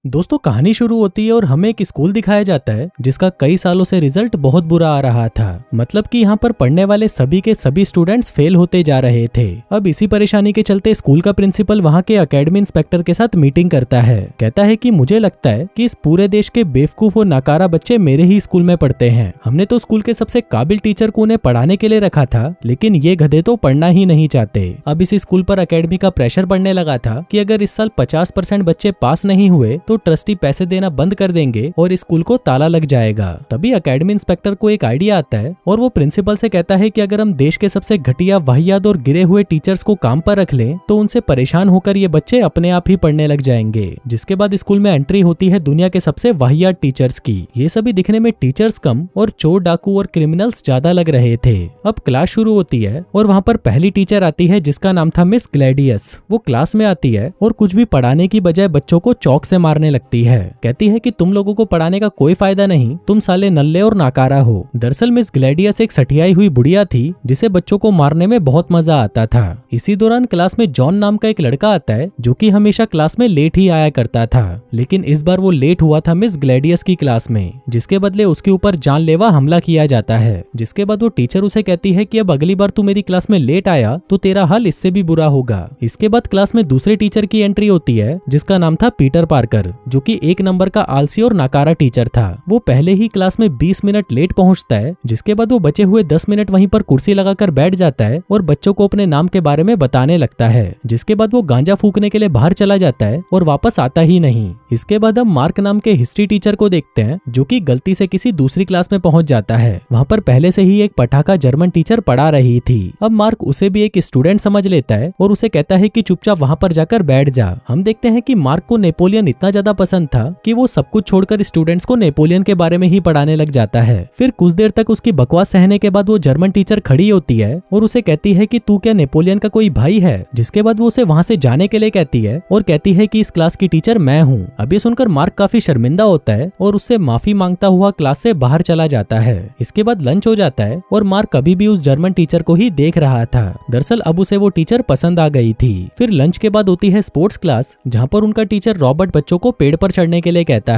दोस्तों कहानी शुरू होती है और हमें एक स्कूल दिखाया जाता है जिसका कई सालों से रिजल्ट बहुत बुरा आ रहा था। मतलब कि यहाँ पर पढ़ने वाले सभी के सभी स्टूडेंट्स फेल होते जा रहे थे। अब इसी परेशानी के चलते स्कूल का प्रिंसिपल वहाँ के एकेडमी इंस्पेक्टर के साथ मीटिंग करता है। कहता है कि मुझे लगता है कि इस पूरे देश के बेवकूफ और नाकारा बच्चे मेरे ही स्कूल में पढ़ते हैं। हमने तो स्कूल के सबसे काबिल टीचर को उन्हें पढ़ाने के लिए रखा था, लेकिन ये गधे तो पढ़ना ही नहीं चाहते। अब इस स्कूल पर एकेडमी का प्रेशर पड़ने लगा था कि अगर इस साल 50% बच्चे पास नहीं हुए तो ट्रस्टी पैसे देना बंद कर देंगे और स्कूल को ताला लग जाएगा। तभी एकेडमी इंस्पेक्टर को एक आइडिया आता है और वो प्रिंसिपल से कहता है कि अगर हम देश के सबसे घटिया, वाहियात और गिरे हुए टीचर्स को काम पर रख लें तो उनसे परेशान होकर ये बच्चे अपने आप ही पढ़ने लग जाएंगे। जिसके बाद स्कूल में एंट्री होती है दुनिया के सबसे वाहियात टीचर्स की। ये सभी दिखने में टीचर्स कम और चोर, डाकू और क्रिमिनल्स ज्यादा लग रहे थे। अब क्लास शुरू होती है और वहाँ पर पहली टीचर आती है जिसका नाम था मिस ग्लैडियस। वो क्लास में आती है और कुछ भी पढ़ाने की बजाय बच्चों को चौक से मारने लगती है। कहती है कि तुम लोगों को पढ़ाने का कोई फायदा नहीं, तुम साले नल्ले और नाकारा हो। दरअसल मिस ग्लैडियस एक सठियाई हुई बुढ़िया थी जिसे बच्चों को मारने में बहुत मजा आता था। इसी दौरान क्लास में जॉन नाम का एक लड़का आता है जो कि हमेशा क्लास में लेट ही आया करता था, लेकिन इस बार वो लेट हुआ था मिस ग्लैडियस की क्लास में, जिसके बदले उसके ऊपर जानलेवा हमला किया जाता है। जिसके बाद वो टीचर उसे कहती है कि अब अगली बार तू मेरी क्लास में लेट आया तो तेरा हाल इससे भी बुरा होगा। इसके बाद क्लास में दूसरे टीचर की एंट्री होती है जिसका नाम था पीटर पार्कर, जो कि एक नंबर का आलसी और नाकारा टीचर था। वो पहले ही क्लास में 20 मिनट लेट पहुंचता है। जिसके बाद वो बचे हुए 10 मिनट वहीं पर कुर्सी लगाकर बैठ जाता है और बच्चों को अपने नाम के बारे में बताने लगता है। जिसके बाद वो गांजा फूकने के लिए बाहर चला जाता है और वापस आता ही नहीं। इसके बाद हम मार्क नाम के हिस्ट्री टीचर को देखते हैं जो कि गलती से किसी दूसरी क्लास में पहुंच जाता है। वहाँ पर पहले से ही एक पटाखा जर्मन टीचर पढ़ा रही थी। अब मार्क उसे भी एक स्टूडेंट समझ लेता है और उसे कहता है कि चुपचाप वहाँ पर जाकर बैठ जा। हम देखते हैं कि मार्क को नेपोलियन इतना ज्यादा पसंद था कि वो सब कुछ छोड़कर स्टूडेंट्स को नेपोलियन के बारे में ही पढ़ाने लग जाता है। फिर कुछ देर तक उसकी बकवास सहने के बाद वो जर्मन टीचर खड़ी होती है और उसे कहती है कि तू क्या नेपोलियन का कोई भाई है। जिसके बाद वो उसे वहाँ से जाने के लिए कहती है और कहती है कि इस क्लास की टीचर मैं हूँ। अब ये सुनकर मार्क काफी शर्मिंदा होता है और उससे माफी मांगता हुआ क्लास से बाहर चला जाता है। इसके बाद लंच हो जाता है और मार्क अभी भी उस जर्मन टीचर को ही देख रहा था। दरअसल अब उसे वो टीचर पसंद आ गई थी। फिर लंच के बाद होती है स्पोर्ट्स क्लास, जहाँ पर उनका टीचर रॉबर्ट बच्चों को पेड़ पर चढ़ने के लिए कहता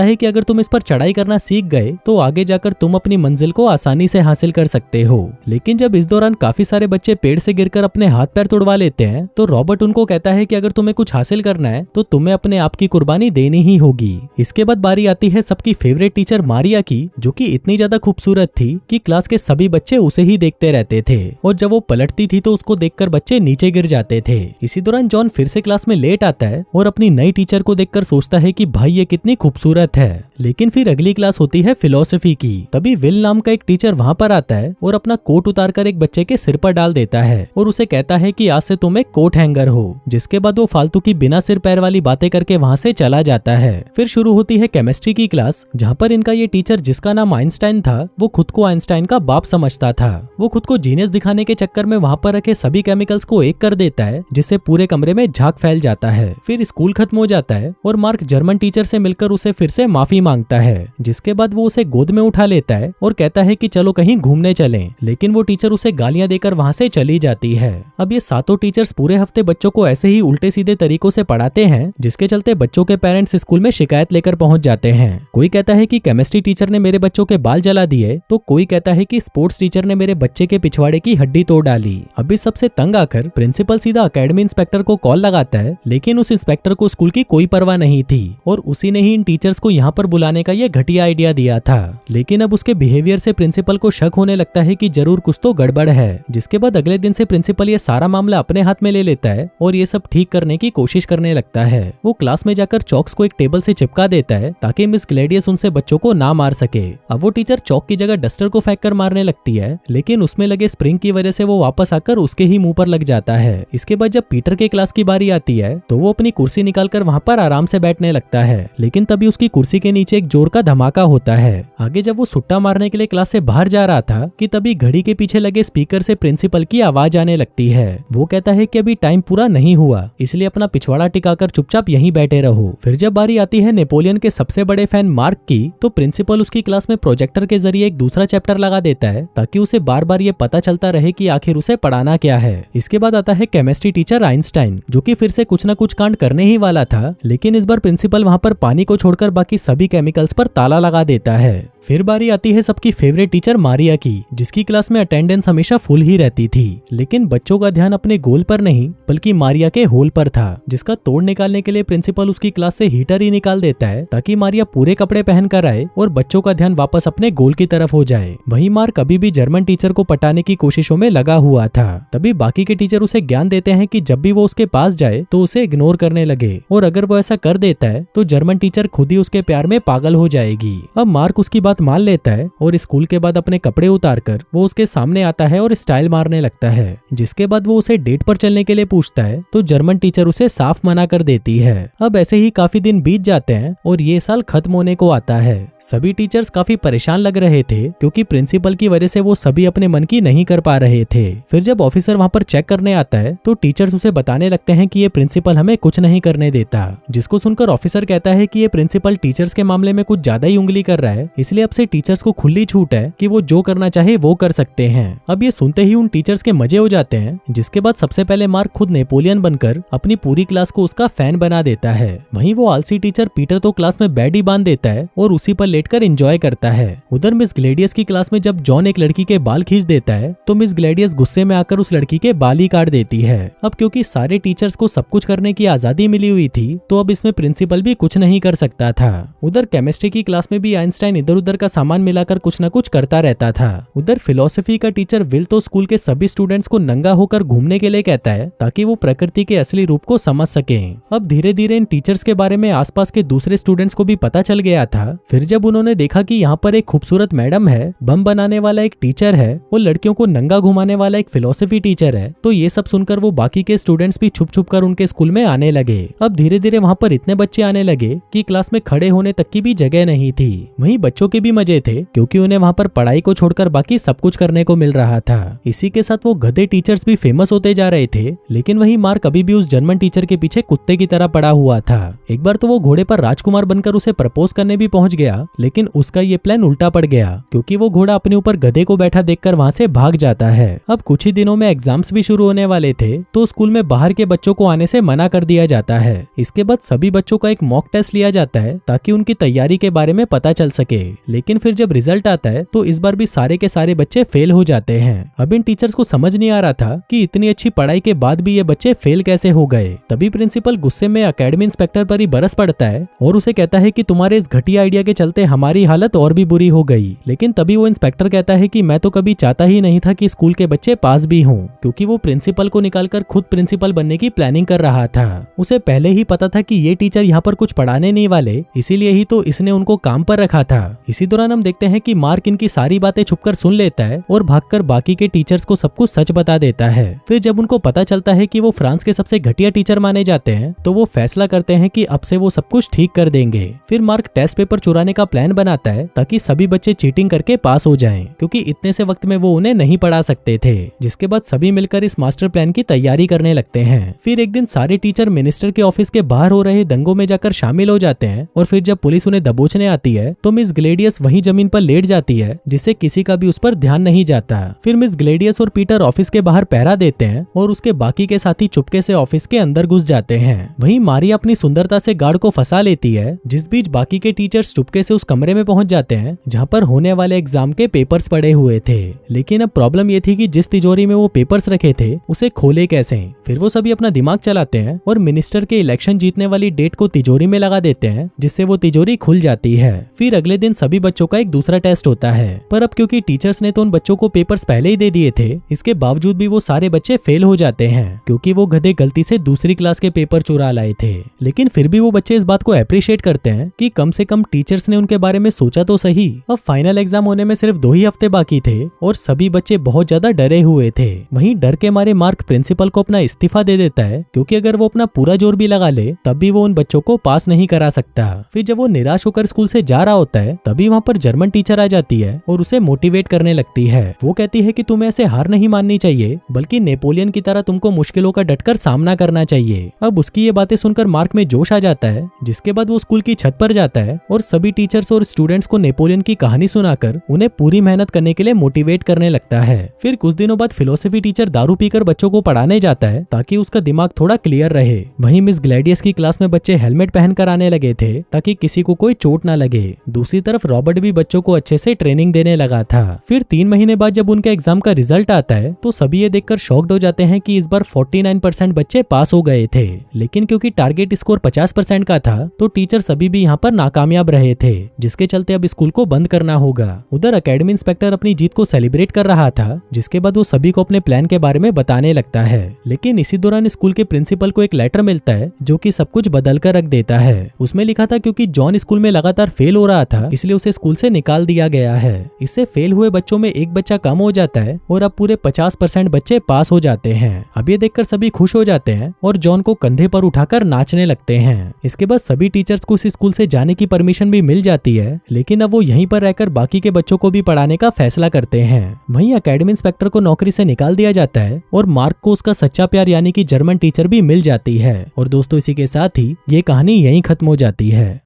है कि अगर तुम इस पर चढ़ाई करना सीख गए तो आगे जाकर तुम अपनी मंजिल को आसानी से हासिल कर सकते हो। लेकिन जब इस दौरान काफी सारे बच्चे पेड़ से गिरकर अपने हाथ पैर तोड़वा लेते हैं तो रॉबर्ट उनको कहता है कि अगर तुम्हें कुछ हासिल करना है तो तुम्हें अपने आप की कुर्बानी देनी ही होगी। इसके बाद बारी आती है सबकी फेवरेट टीचर मारिया की, जो कि इतनी ज्यादा खूबसूरत थी कि क्लास के सभी बच्चे उसे ही देखते रहते थे और जब वो पलटती थी तो उसको देखकर बच्चे नीचे गिर जाते थे। इसी दौरान जॉन फिर से क्लास में लेट आता है और अपनी नई टीचर को देखकर सोचता है कि भाई ये कितनी खूबसूरत है। लेकिन फिर अगली क्लास होती है फिलोसफी की। तभी विल नाम का एक टीचर वहाँ पर आता है और अपना कोट उतारकर एक बच्चे के सिर पर डाल देता है और उसे कहता है कि आज से तुम एक कोट हैंगर हो। जिसके बाद वो फालतू की बिना सिर पैर वाली बातें करके वहाँ से चला जाता है। फिर शुरू होती है केमिस्ट्री की क्लास, जहाँ पर इनका ये टीचर जिसका नाम आइंस्टाइन था वो खुद को आइंस्टाइन का बाप समझता था। वो खुद को जीनियस दिखाने के चक्कर में वहाँ पर रखे सभी केमिकल्स को एक कर देता है, जिससे पूरे कमरे में झाग फैल जाता है। फिर स्कूल खत्म हो जाता है और मार्क जर्मन टीचर से मिलकर उसे फिर से माफी मांगता है। जिसके बाद वो उसे गोद में उठा लेता है और कहता है कि चलो कहीं घूमने चलें। लेकिन वो टीचर उसे गालियां देकर वहां से चली जाती है। अब ये सातों टीचर्स पूरे हफ्ते बच्चों को ऐसे ही उल्टे सीधे तरीकों से पढ़ाते हैं, जिसके चलते बच्चों के पेरेंट्स स्कूल में शिकायत लेकर पहुंच जाते हैं। कोई कहता है कि केमिस्ट्री टीचर ने मेरे बच्चों के बाल जला दिए तो कोई कहता है कि स्पोर्ट्स टीचर ने मेरे बच्चे के पिछवाड़े की हड्डी तोड़ डाली। अभी सबसे तंग आकर प्रिंसिपल सीधा एकेडमी इंस्पेक्टर को कॉल लगाता है, लेकिन उस इंस्पेक्टर को स्कूल की कोई परवाह नहीं थी और उसी ने ही इन टीचर्स को यहाँ पर बुलाने का ये घटिया आइडिया दिया था। लेकिन अब उसके बिहेवियर से प्रिंसिपल को शक होने लगता है कि जरूर कुछ तो गड़बड़ है। जिसके बाद अगले दिन से प्रिंसिपल ये सारा मामला अपने हाथ में ले लेता है और ये सब ठीक करने की कोशिश करने लगता है। वो क्लास में जाकर चॉक्स को एक टेबल से चिपका देता है ताकि मिस ग्लैडियस उनसे बच्चों को ना मार सके। अब वो टीचर चॉक की जगह डस्टर को फेंक कर मारने लगती है, लेकिन उसमें लगे स्प्रिंग की वजह से वो वापस आकर उसके ही मुंह पर लग जाता है। इसके बाद जब पीटर के क्लास की बारी आती है तो वो अपनी कुर्सी निकालकर वहाँ पर आराम से बैठने लगता है, लेकिन तभी उसकी कुर्सी के नीचे एक जोर का धमाका होता है। आगे जब वो सुट्टा मारने के लिए क्लास से बाहर जा रहा था कि तभी घड़ी के पीछे लगे स्पीकर से प्रिंसिपल की आवाज आने लगती है। वो कहता है कि अभी टाइम पूरा नहीं हुआ, इसलिए अपना पिछवाड़ा टिकाकर चुपचाप यहीं बैठे रहो। हो। फिर जब बारी आती है नेपोलियन के सबसे बड़े फैन मार्क की, तो प्रिंसिपल उसकी क्लास में प्रोजेक्टर के जरिए एक दूसरा चैप्टर लगा देता है ताकि उसे बार बार ये पता चलता रहे कि आखिर उसे पढ़ाना क्या है। इसके बाद आता है केमिस्ट्री टीचर आइंस्टाइन, जो कि फिर से कुछ न कुछ कांड करने ही वाला था, लेकिन इस बार प्रिंसिपल वहां पर पानी को छोड़कर बाकी सभी केमिकल्स पर ताला लगा देता है। फिर बारी आती है सबकी फेवरेट टीचर मारिया की, जिसकी क्लास में अटेंडेंस हमेशा फुल ही रहती थी, लेकिन बच्चों का ध्यान अपने गोल पर नहीं बल्कि मारिया के होल पर था, जिसका तोड़ निकालने के लिए प्रिंसिपल उसकी क्लास से हीटर ही निकाल देता है ताकि मारिया पूरे कपड़े पहन कर आए और बच्चों का ध्यान वापस अपने गोल की तरफ हो जाए। वहीं मार्क अभी भी जर्मन टीचर को पटाने की कोशिशों में लगा हुआ था। तभी बाकी के टीचर उसे ज्ञान देते हैं कि जब भी वो उसके पास जाए तो उसे इग्नोर करने लगे, और अगर वो ऐसा कर देता है तो जर्मन टीचर खुद ही उसके प्यार में पागल हो जाएगी। अब मार्क उसकी बात मान लेता है और स्कूल के बाद अपने कपड़े उतारकर वो उसके सामने आता है और स्टाइल मारने लगता है, जिसके बाद वो उसे डेट पर चलने के लिए पूछता है तो जर्मन टीचर उसे साफ मना कर देती है। अब ऐसे ही काफी दिन बीत जाते हैं और ये साल खत्म होने को आता है। सभी टीचर्स काफी परेशान लग रहे थे क्योंकि प्रिंसिपल की वजह से वो सभी अपने मन की नहीं कर पा रहे थे। फिर जब ऑफिसर वहां पर चेक करने आता है तो टीचर्स उसे बताने लगते हैं कि ये प्रिंसिपल हमें कुछ नहीं करने देता, जिसको सुनकर ऑफिसर कहता है कि ये प्रिंसिपल टीचर्स के मामले में कुछ ज्यादा ही उंगली कर रहा है, इसलिए अब से टीचर्स को खुली छूट है कि वो जो करना चाहे वो कर सकते हैं। अब ये सुनते ही उन टीचर्स के मजे हो जाते हैं, जिसके बाद सबसे पहले मार्क खुद नेपोलियन बनकर अपनी पूरी क्लास को उसका फैन बना देता है। वहीं वो आलसी टीचर पीटर तो क्लास में बेड ही बांध देता है और उसी पर लेटकर एंजॉय करता है। उधर मिस ग्लेडियस की क्लास में जब जॉन एक लड़की के बाल खींच देता है तो मिस ग्लेडियस गुस्से में आकर उस लड़की के बाल ही काट देती है। अब क्योंकि सारे टीचर्स को सब कुछ करने की आजादी मिली हुई थी तो अब इसमें प्रिंसिपल भी कुछ नहीं कर सकता था। उधर केमिस्ट्री की क्लास में भी आइंस्टाइन इधर उधर का सामान मिलाकर कुछ न कुछ करता रहता था। उधर फिलोसफी का टीचर विल तो स्कूल के सभी स्टूडेंट्स को नंगा होकर घूमने के लिए कहता है ताकि वो प्रकृति के असली रूप को समझ सके। अब धीरे धीरे इन टीचर्स के बारे में आसपास के दूसरे स्टूडेंट्स को भी पता चल गया था। फिर जब उन्होंने देखा कि यहाँ पर एक खूबसूरत मैडम है, बम बनाने वाला एक टीचर है और लड़कियों को नंगा घुमाने वाला एक फिलोसफी टीचर है, तो ये सब सुनकर वो बाकी के स्टूडेंट्स भी छुप छुप कर उनके स्कूल में आने लगे। अब धीरे धीरे वहाँ पर इतने बच्चे आने लगे कि क्लास में खड़े होने तक की भी जगह नहीं थी। वहीं बच्चों के भी मजे थे क्योंकि उन्हें वहाँ पर पढ़ाई को छोड़कर बाकी सब कुछ करने को मिल रहा था। इसी के साथ वो गधे टीचर्स भी फेमस होते जा रहे थे, लेकिन वही मार्क अभी भी उस जर्मन टीचर के पीछे कुत्ते की तरह पड़ा हुआ था। एक बार तो वो घोड़े पर राजकुमार बनकर उसे प्रपोज करने भी पहुंच गया, लेकिन उसका ये प्लान उल्टा पड़ गया क्योंकि वो घोड़ा अपने ऊपर गधे को बैठा देखकर वहां से भाग जाता है। अब कुछ ही दिनों में एग्जाम्स भी शुरू होने वाले थे तो स्कूल में बाहर के बच्चों को आने से मना कर दिया जाता है। इसके बाद सभी बच्चों का एक मॉक टेस्ट लिया जाता है ताकि उनकी तैयारी के बारे में पता चल सके, लेकिन फिर जब रिजल्ट आता है तो इस बार भी सारे के सारे बच्चे फेल हो जाते हैं। अब इन टीचर्स को समझ नहीं आ रहा था कि इतनी अच्छी पढ़ाई के बाद भी ये बच्चे फेल कैसे हो गए। तभी प्रिंसिपल गुस्से में एकेडमी इंस्पेक्टर पर ही बरस पड़ता है और उसे कहता है कि तुम्हारे इस घटिया आइडिया के चलते हमारी हालत और भी बुरी हो गई। लेकिन तभी वो इंस्पेक्टर कहता है कि मैं तो कभी चाहता ही नहीं था कि स्कूल के बच्चे पास भी हों, क्योंकि वो प्रिंसिपल को निकालकर खुद प्रिंसिपल बनने की प्लानिंग कर रहा था। उसे पहले ही पता था कि ये टीचर यहाँ पर कुछ पढ़ाने नहीं वाले, इसीलिए ही तो इसने उनको काम पर रखा था। इसी दौरान हम देखते हैं कि मार्क इनकी सारी बातें छुपकर सुन लेता है और भागकर बाकी के टीचर्स को सब कुछ सच बता देता है। फिर जब उनको पता चलता है कि वो फ्रांस के सबसे घटिया टीचर माने जाते हैं तो वो फैसला करते हैं कि अब से वो सब कुछ ठीक कर देंगे। फिर मार्क टेस्ट पेपर चुराने का प्लान बनाता है ताकि सभी बच्चे चीटिंग करके पास हो जाएं, क्योंकि इतने से वक्त में वो उन्हें नहीं पढ़ा सकते थे। जिसके बाद सभी मिलकर इस मास्टर प्लान की तैयारी करने लगते हैं। फिर एक दिन सारे टीचर मिनिस्टर के ऑफिस के बाहर हो रहे दंगों में जाकर शामिल हो जाते हैं और फिर जब पुलिस उन्हें दबोचने आती है तो मिस ग्लेडियस वहीं जमीन पर लेट जाती है, जिससे किसी का भी उस पर ध्यान नहीं जाता। फिर मिस ग्लेडियस और पीटर ऑफिस के बाहर पहरा देते हैं और उसके बाकी के साथी चुपके से ऑफिस के अंदर घुस जाते हैं। वहीं मारिया अपनी सुंदरता से गार्ड को फंसा लेती है, जिस बीच बाकी के टीचर्स चुपके से उस कमरे में पहुंच जाते हैं जहां पर होने वाले एग्जाम के पेपर्स पड़े हुए थे। लेकिन अब प्रॉब्लम ये थी कि जिस तिजोरी में वो पेपर्स रखे थे उसे खोले कैसे। फिर वो सभी अपना दिमाग चलाते हैं और मिनिस्टर के इलेक्शन जीतने वाली डेट को तिजोरी में लगा देते हैं, जिससे वो तिजोरी खुल जाती है। फिर अगले दिन सभी बच्चों का एक दूसरा टेस्ट होता है, पर अब क्योंकि टीचर्स ने तो उन बच्चों को पेपर्स पहले ही दे दिए थे, इसके बावजूद भी वो सारे बच्चे फेल हो जाते हैं क्योंकि वो गधे गलती से दूसरी क्लास के पेपर चुरा लाए थे। लेकिन फिर भी वो बच्चे इस बात को अप्रिशिएट करते हैं कि कम से कम टीचर्स ने उनके बारे में सोचा तो सही। अब फाइनल एग्जाम होने में सिर्फ 2 ही हफ्ते बाकी थे और सभी बच्चे बहुत ज्यादा डरे हुए थे। वहीं डर के मारे मार्क प्रिंसिपल को अपना इस्तीफा दे देता है, क्योंकि अगर वो अपना पूरा जोर भी लगा ले तब भी वो उन बच्चों को पास नहीं करा सकता। फिर जब वो निराश होकर स्कूल से जा रहा होता है तभी वहाँ पर जर्मन टीचर आ जाती है और उसे मोटिवेट करने लगती है। वो कहती है कि तुम्हें ऐसे हार नहीं माननी चाहिए, बल्कि नेपोलियन की तरह तुमको मुश्किलों का डटकर सामना करना चाहिए। अब उसकी ये बातें सुनकर मार्क में जोश आ जाता है, जिसके बाद वो स्कूल की छत पर जाता है और सभी टीचर्स और स्टूडेंट्स को नेपोलियन की कहानी सुनाकर उन्हें पूरी मेहनत करने के लिए मोटिवेट करने लगता है। फिर कुछ दिनों बाद फिलोसफी टीचर दारू पीकर बच्चों को पढ़ाने जाता है ताकि उसका दिमाग थोड़ा क्लियर रहे। वहीं मिस ग्लैडियस की क्लास में बच्चे हेलमेट पहनकर आने लगे थे ताकि किसी को कोई चोट ना लगे। दूसरी तरफ रॉबर्ट भी बच्चों को अच्छे से ट्रेनिंग देने लगा था। फिर 3 महीने बाद जब उनका एग्जाम का रिजल्ट आता है तो सभी ये देखकर शॉक्ड हो जाते हैं कि इस बार 49% बच्चे पास हो गए थे, लेकिन क्योंकि टारगेट स्कोर 50% का था तो टीचर सभी भी यहाँ पर नाकामयाब रहे थे, जिसके चलते अब स्कूल को बंद करना होगा। उधर एकेडमी इंस्पेक्टर अपनी जीत को सेलिब्रेट कर रहा था, जिसके बाद वो सभी को अपने प्लान के बारे में बताने लगता है। लेकिन इसी दौरान स्कूल के प्रिंसिपल को एक लेटर मिलता है जो कि सब कुछ बदल कर रख देता है। उसमें लिखा था क्योंकि जॉन स्कूल में लगातार फेल हो रहा था इसलिए उसे स्कूल से निकाल दिया गया है। इससे फेल हुए बच्चों में एक बच्चा कम हो जाता है और अब पूरे 50% बच्चे पास हो जाते हैं। अब ये देखकर सभी खुश हो जाते हैं और जॉन को कंधे पर उठाकर नाचने लगते हैं। इसके बाद सभी टीचर्स को उस स्कूल से जाने की परमिशन भी मिल जाती है, लेकिन अब वो यहीं पर रहकर बाकी के बच्चों को भी पढ़ाने का फैसला करते हैं। वहीं एकेडमी इंस्पेक्टर को नौकरी से निकाल दिया जाता है और मार्क को उसका सच्चा प्यार यानी कि जर्मन टीचर भी मिल जाती है। और दोस्तों इसी के साथ ही ये कहानी यहीं खत्म हो जाती है।